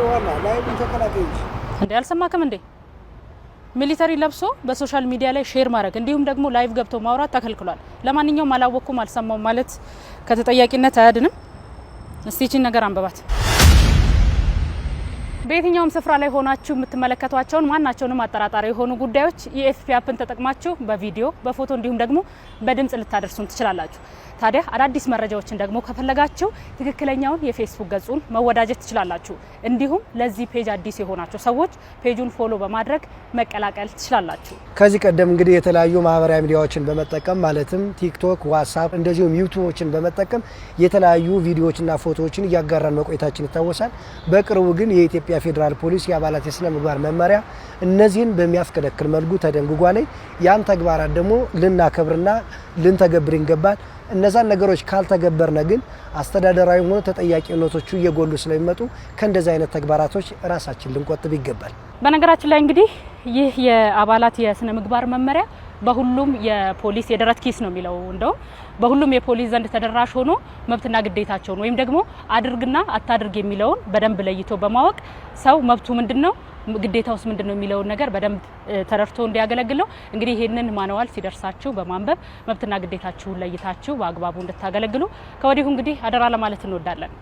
ዋና ላይቭን ተከላከይሽ እንዴ አልሰማከም እንዴ ሚሊተሪ ለብሶ በሶሻል ሚዲያ ላይ ሼር ማድረግ እንዲሁም ደግሞ ላይቭ ገብቶ ማውራት ተከልክሏል። ለማንኛውም አላወኩም አልሰማው ማለት ከተጠያቂነት አያድንም። እስቲ እቺን ነገር አንበባት። በየትኛውም ስፍራ ላይ ሆናችሁ የምትመለከቷቸውን ማናቸውንም አጠራጣሪ የሆኑ ጉዳዮች የኤፍፒ አፕን ተጠቅማችሁ በቪዲዮ በፎቶ እንዲሁም ደግሞ በድምጽ ልታደርሱን ትችላላችሁ። ታዲያ አዳዲስ መረጃዎችን ደግሞ ከፈለጋችሁ ትክክለኛውን የፌስቡክ ገጹን መወዳጀት ትችላላችሁ። እንዲሁም ለዚህ ፔጅ አዲስ የሆናችሁ ሰዎች ፔጁን ፎሎ በማድረግ መቀላቀል ትችላላችሁ። ከዚህ ቀደም እንግዲህ የተለያዩ ማህበራዊ ሚዲያዎችን በመጠቀም ማለትም ቲክቶክ፣ ዋትስአፕ እንደዚሁም ዩቲዩብን በመጠቀም የተለያዩ ቪዲዮዎችና ፎቶዎችን እያጋራን መቆየታችን ይታወሳል። በቅርቡ ግን የኢትዮጵያ ፌዴራል ፖሊስ የአባላት የስነ ምግባር መመሪያ እነዚህን በሚያስከለክል መልኩ ተደንግጓል። ያን ተግባራት ደግሞ ልናከብርና ልንተገብር ይገባል። እነዛን ነገሮች ካልተገበርነ ግን አስተዳደራዊ ሆኖ ተጠያቂነቶቹ እየጎሉ ስለሚመጡ ከእንደዚህ አይነት ተግባራቶች ራሳችን ልንቆጥብ ይገባል። በነገራችን ላይ እንግዲህ ይህ የአባላት የስነ ምግባር መመሪያ በሁሉም የፖሊስ የደረት ኪስ ነው የሚለው እንደው በሁሉም የፖሊስ ዘንድ ተደራሽ ሆኖ መብትና ግዴታቸውን ወይም ደግሞ አድርግና አታድርግ የሚለውን በደንብ ለይቶ በማወቅ ሰው መብቱ ምንድነው ግዴታውስ ምንድነው የሚለውን ነገር በደንብ ተረድቶ እንዲያገለግለው እንግዲህ ይሄንን ማንዋል ሲደርሳችሁ በማንበብ መብትና ግዴታችሁን ለይታችሁ በአግባቡ እንድታገለግሉ ከወዲሁ እንግዲህ አደራ ለማለት እንወዳለን።